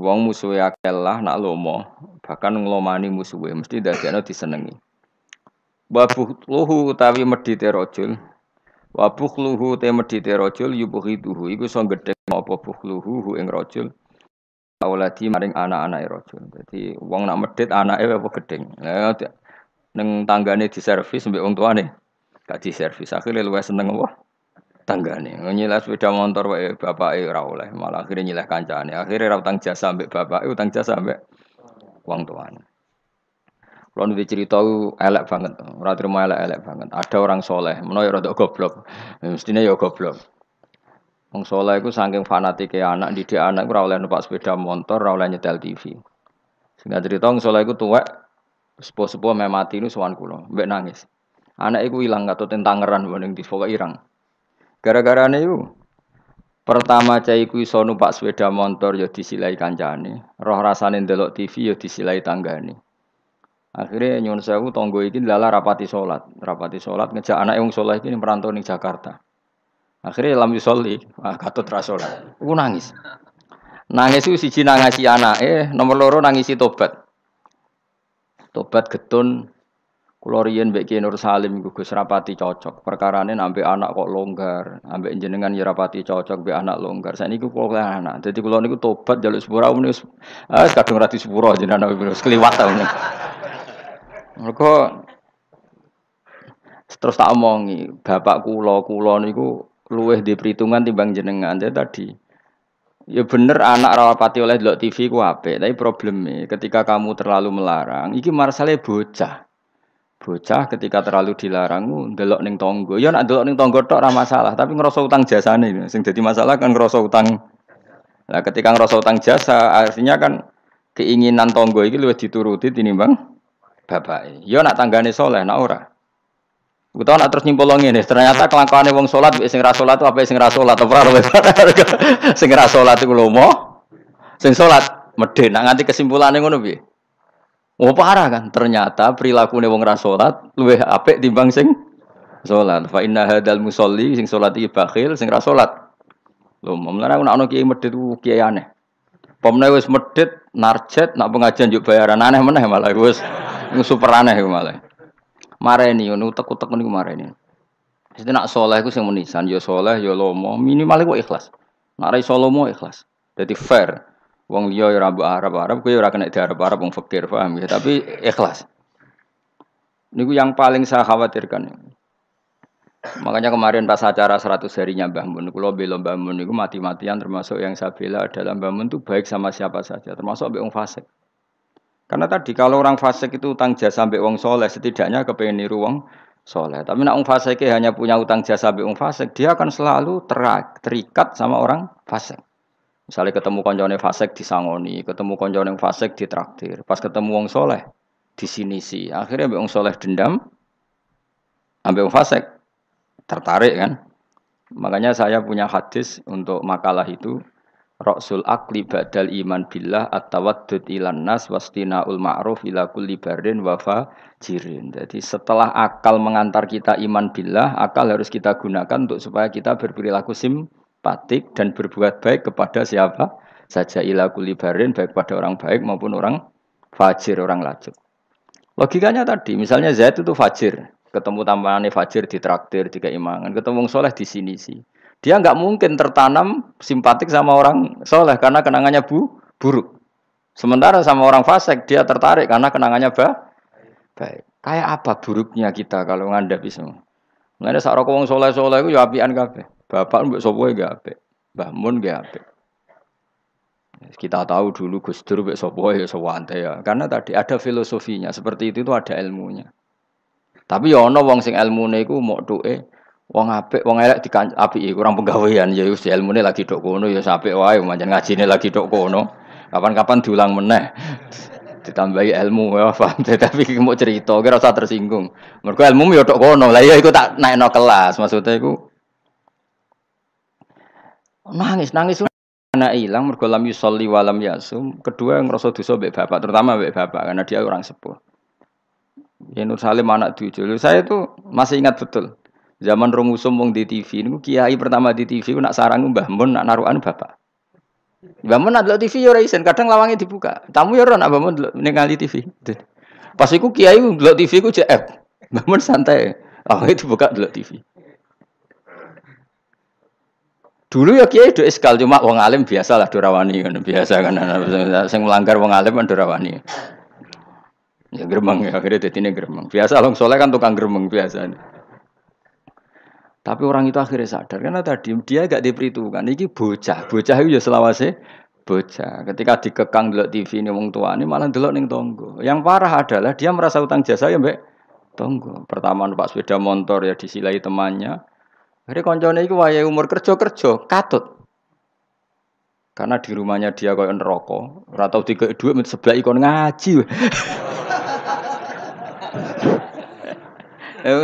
wong musuhe akeh lah nak lomo, bahkan nglomani musuhe mesti dadekno disenengi. Wa bukhluhu utawi medhite rajul. Wa bukhluhu te medhite rajul yubghiduhu iku iso gedhe apa bukhluhu ing rajul. Auladi maring anak-anake rajul. Dadi wong nak medhit anake apa gedeng. Lah ning tanggane diservis mbek wong tuane. Gak diservis. Akhire luwih seneng apa? Tanggane. Nyileh sepeda motor wae bapake ora oleh, malah akhire nyileh kancane. Akhire ora utang jasa mbek bapake, utang jasa mbek wong tuane. Kulo nu cerita elek banget, ora terima elek-elek banget. Ada orang soleh, menawa ya rada goblok. Mestine ya goblok. Wong soleh iku saking fanatike anak, didik anak ora oleh numpak sepeda motor, ora oleh nyetel TV. Singkat cerita wong soleh iku tuwek sepuh-sepuh meh mati nu sowan kula, mbek nangis. Anak iku ilang katut tangeran ning di pokoke irang. Gara-garane iku pertama cah iku iso numpak sepeda motor ya disilai kancane, roh rasane ndelok TV ya disilai tanggane. Akhirnya nyuwun sewu tangga iki lala rapati salat ngejak anake wong saleh iki merantau ning Jakarta. Akhirnya lam yusolli, katut ra salat. Iku nangis. Nangis iku siji nangisi anake, nomor loro nangisi tobat. Tobat getun kula riyen mbek Ki Nur Salim iku Gus rapati cocok. Perkarane ambek anak kok longgar, ambek jenengan ya rapati cocok mbek anak longgar. Saiki kula anak. Dadi kula niku tobat njaluk sepura wis kadung ra disepuro jenengan wis kliwat ta. Mergo terus tak omongi, bapak kula niku luwih di perhitungan timbang jenengan. Jadi tadi ya bener anak rapati oleh delok TV ku apik, tapi probleme ketika kamu terlalu melarang, iki marsale bocah. Bocah ketika terlalu dilarang ndelok ning tangga. Ya nek ndelok ning tangga tok ora masalah, tapi ngrasa utang jasane. Sing dadi masalah kan ngrasa utang. Nah, ketika ngrasa utang jasa, artinya kan keinginan tangga iki luwih dituruti tinimbang bapake. Ya nek tanggane saleh, nek ora. Utawa nek terus nyimpul ngene, ternyata kelakuane wong salat sing ra salat apa sing ra salat ora sing ra salat iku lomo, sing salat medhe. Nek nganti kesimpulane ngono piye? Oh parah kan, ternyata perilaku wong ra salat luwih apik timbang sing salat. Fa inna hadzal musolli sing salat iki bakhil, sing ra salat. Lho, mulane aku nek ana kiai medhit ku kiai aneh. Pomne wis medhit, narjet, nak pengajian yo bayaran aneh meneh malah wis super aneh iku malah. Mareni ngono utek-utek niku mareni. Mesti nak saleh iku sing menisan, ya saleh ya lomo, minimal iku ikhlas. Nek ra iso lomo ikhlas. Dadi fair. Wong liya ya ora mbok arep-arep, kowe ora kena diarep-arep wong fakir, paham ya? Tapi ikhlas. Niku yang paling saya khawatirkan. Makanya kemarin pas acara 100 harinya Mbah Mun, kula bela Mbah Mun niku mati-matian termasuk yang saya bela adalah Mbah Mun itu baik sama siapa saja, termasuk mbek wong fasik. Karena tadi kalau orang fasik itu utang jasa mbek wong soleh, setidaknya kepengen niru wong soleh. Tapi nek wong fasik hanya punya utang jasa mbek wong fasik, dia akan selalu terikat sama orang fasik. Misalnya ketemu koncone fasik disangoni, ketemu koncone fasik ditraktir. Pas ketemu wong soleh disinisi. Akhirnya mbek wong soleh dendam, ambek wong fasik tertarik kan. Makanya saya punya hadis untuk makalah itu. Rasul akli badal iman billah at-tawaddud ilan nas wastinaul ma'ruf ila kulli barin wa fajirin. Jadi setelah akal mengantar kita iman billah, akal harus kita gunakan untuk supaya kita berperilaku simpatik dan berbuat baik kepada siapa saja ila kulli barin, baik pada orang baik maupun orang fajir, orang lajur. Logikanya tadi, misalnya Zaid itu fajir, ketemu tambahannya fajir ditraktir, dikeimangan, ketemu soleh di sini sih. Dia nggak mungkin tertanam simpatik sama orang soleh karena kenangannya buruk. Sementara sama orang fasik dia tertarik karena kenangannya baik. Kayak apa buruknya kita kalau ngandapi semua? Mulane sak roko wong soleh-soleh iku ya apian kabeh. Bapak mbok sapa ya apik. Mbah Mun ya apik. Kita tahu dulu Gus Dur mbek sapa ya sewante ya. Karena tadi ada filosofinya, seperti itu ada ilmunya. Tapi ya ana wong sing ilmune iku mok tuke wong apik, wong elek apiki kurang penggawean ya wis ilmune lagi tok kono ya apik wae pancen ngajine lagi tok kono. Kapan-kapan diulang meneh. Ditambahi ilmu ya paham tapi mau cerita kira usah tersinggung. Mergo ilmu ya tok kono. Lah ya iku tak naikno kelas maksudnya iku nangis anak ilang mergo lam yusolli wa lam yasum. Kedua ngrasa dosa mbek bapak, terutama mbek bapak karena dia orang sepuh. Ya Nur Salim anak tujuh. Saya itu masih ingat betul. Zaman Rongusum wong di TV niku kiai pertama di TV ku nak sarang Mbah Mun nak narukan bapak. Bangun ndelok TV ya ora isin, kadang lawange dibuka. Tamu ya ora nak bangun ndelok ning ngali TV. Pas iku kiai ndelok TV ku JF. Bangun santai. Lawange dibuka ndelok TV. Dulu ya kiai do eskal cuma wong alim biasalah do rawani kan biasa kan sing melanggar wong alim kan do rawani. Ya gremeng ya akhirnya dadine gremeng. Biasa long soleh kan tukang gremeng biasa. Tapi orang itu akhirnya sadar karena tadi dia gak diperhitungkan. Iki bocah itu ya selawase bocah. Ketika dikekang delok TV ini wong tuane malah delok ning tonggo. Yang parah adalah dia merasa utang jasa ya mbek tonggo. Pertama numpak sepeda motor ya disilai temannya. Akhirnya koncone iku wayahe umur kerja katut. Karena di rumahnya dia koyo neraka, ora tau dikek dhuwit sebelah ikon ngaji.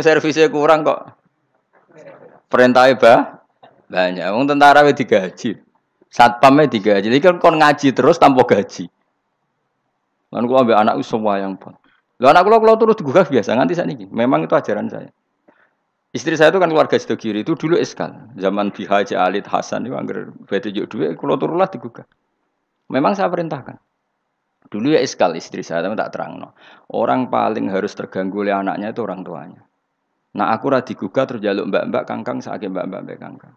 Servisnya kurang kok. Perintahnya banyak. Wong tentara wis digaji. Satpamnya digaji. Jadi kan kon ngaji terus tanpa gaji. Lan kula ambek anakku semua yang pun. Lah anak kula terus digugah biasa nganti sakniki. Memang itu ajaran saya. Istri saya itu kan keluarga sido kiri itu dulu eskal. Zaman Bi Haji Alid Hasan itu anggar bete juk dhuwit kula turulah digugah. Memang saya perintahkan. Dulu ya eskal istri saya tapi tak terangno. Orang paling harus terganggu oleh anaknya itu orang tuanya. Nah aku ra digugah terus jaluk mbak-mbak kangkang saking mbak-mbak kangkang.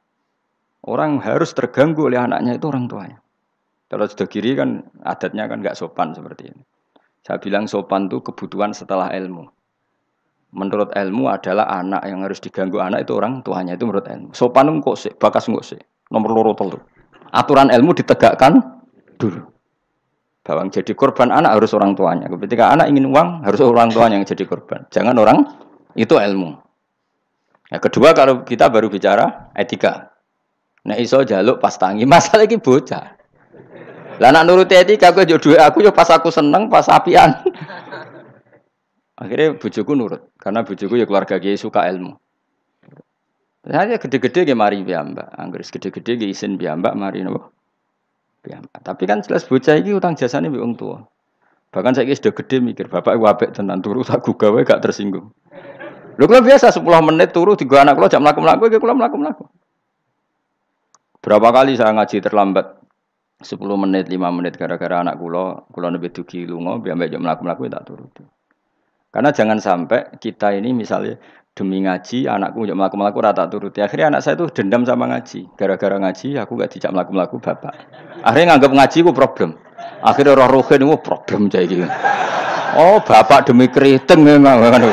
Orang harus terganggu oleh anaknya itu orang tuanya. Kalau sudah kiri kan adatnya kan enggak sopan seperti ini. Saya bilang sopan itu kebutuhan setelah ilmu. Menurut ilmu adalah anak yang harus diganggu anak itu orang tuanya itu menurut ilmu. Sopan kok sih, bakas kok sih. Nomor loro telu. Aturan ilmu ditegakkan dulu. Bahwa yang jadi korban anak harus orang tuanya. Ketika anak ingin uang harus orang tuanya yang jadi korban. Jangan orang itu ilmu. Yang kedua kalau kita baru bicara etika. Nah iso jaluk pas tangi masalah iki bocah. Lah nak nuruti etika aku yo duwe aku yo pas aku seneng pas apian. Akhirnya bojoku nurut karena bojoku ya keluarga kiai suka ilmu. Saya gede-gede ge mari piyambak. Anggere gede-gede ge isin piyambak mari napa? Piyambak. Tapi kan jelas bocah iki utang jasane mbek wong tua. Bahkan saiki sudah gede mikir bapak iku apik tenan turu tak gugah wae gak tersinggung. Lho kula biasa 10 menit turu digo anak kula jam mlaku-mlaku iki kula mlaku-mlaku. Berapa kali saya ngaji terlambat 10 menit, 5 menit gara-gara anak kula nembe dugi lunga piyambak jam mlaku-mlaku tak turuti. Karena jangan sampai kita ini misalnya demi ngaji anakku njak mlaku-mlaku ora tak turuti. Akhirnya anak saya itu dendam sama ngaji. Gara-gara ngaji aku gak dijak mlaku-mlaku bapak. Akhirnya nganggap ngaji ku problem. Akhirnya roh rohin itu problem cah iki. Oh, bapak demi keriting memang kan.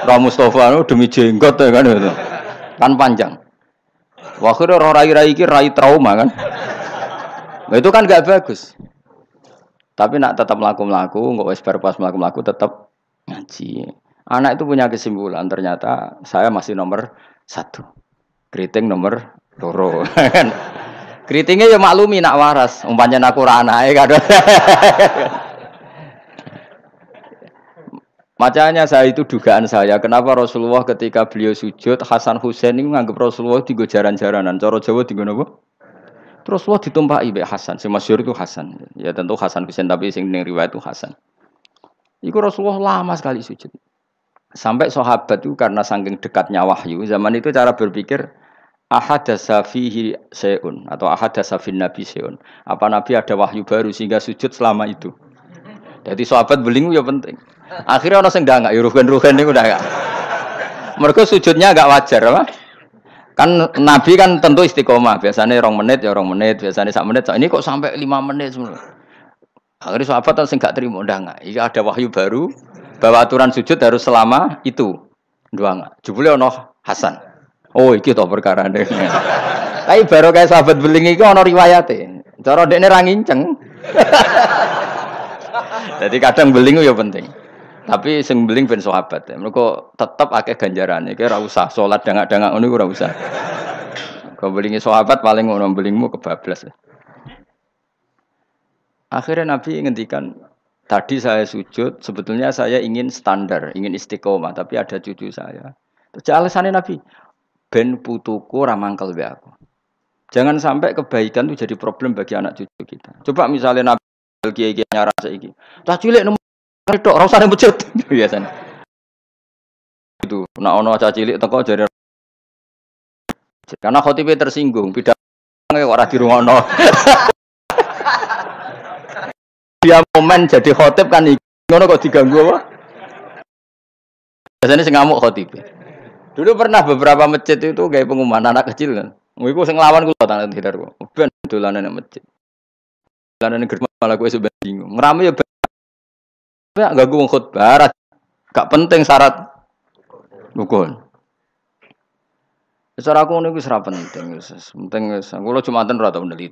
Ra Mustofa demi jenggot kan itu. Kan panjang. Wah, akhirnya roh rai-rai iki rai trauma kan. Nah, itu kan gak bagus. Tapi nak tetap mlaku-mlaku, enggak wis bar pas mlaku-mlaku tetap ngaji. Anak itu punya kesimpulan ternyata saya masih nomor 1. Keriting nomor 2. Keritingnya ya maklumi nak waras. Umpamanya aku ora anake kan. Makanya saya itu dugaan saya kenapa Rasulullah ketika beliau sujud Hasan Husain ini menganggap Rasulullah digo jaran-jaranan. Cara Jawa digo napa? Rasulullah ditumpaki mbek Hasan. Sing masyhur itu Hasan. Ya tentu Hasan Husain tapi sing ning riwayat itu Hasan. Iku Rasulullah lama sekali sujud. Sampai sahabat itu karena saking dekatnya wahyu, zaman itu cara berpikir ahadasa fihi syai'un atau ahadasa fin nabi syai'un. Apa nabi ada wahyu baru sehingga sujud selama itu. Jadi sahabat belingu ya penting. Akhirnya orang sing ndangak ya rugen-rugen niku ndak. Mergo sujudnya agak wajar apa? Kan nabi kan tentu istiqomah, biasanya 2 menit ya 2 menit, biasanya 1 menit. Ini kok sampai 5 menit semua. Akhirnya sahabat sing gak terima ndangak. Iki ada wahyu baru bahwa aturan sujud harus selama itu. Ndangak. Jebule ono Hasan. Oh, iki to perkarane. Tapi baru kayak sahabat beling iki ono riwayate. Cara dekne ra nginceng. Jadi kadang beling ya penting. Tapi sing beling ben sahabat. Mergo tetep akeh ganjarane. Iki ora usah salat dangak-dangak ngono ora usah. Kau belingi sahabat paling ngono belingmu kebablas. Akhirnya Nabi ngendikan, tadi saya sujud, sebetulnya saya ingin standar, ingin istiqomah, tapi ada cucu saya. Terus alasannya Nabi, ben putuku ramangkel be aku. Jangan sampai kebaikan itu jadi problem bagi anak cucu kita. Coba misalnya Nabi kiai-kiai nyara saiki. Cah cilik nemu tok ora usah masjid biasanya. Itu, nek ana cah cilik teko jare karena khotibe tersinggung, pidato ora dirungokno. dia momen jadi khotib kan ngono kok diganggu apa? Biasanya sing ngamuk khotib. Dulu pernah beberapa masjid itu kayak pengumuman anak kecil kan. Iku sing nglawan kula tangan sekitarku. Ben dolanan nang masjid. Dolanan germa malah kowe sampe bingung. Ngrame ya ganggu wong khotbah. Gak penting syarat rukun. Secara aku niku wis ra penting wis. Penting wis. Kula Jumatan ora tau neliti.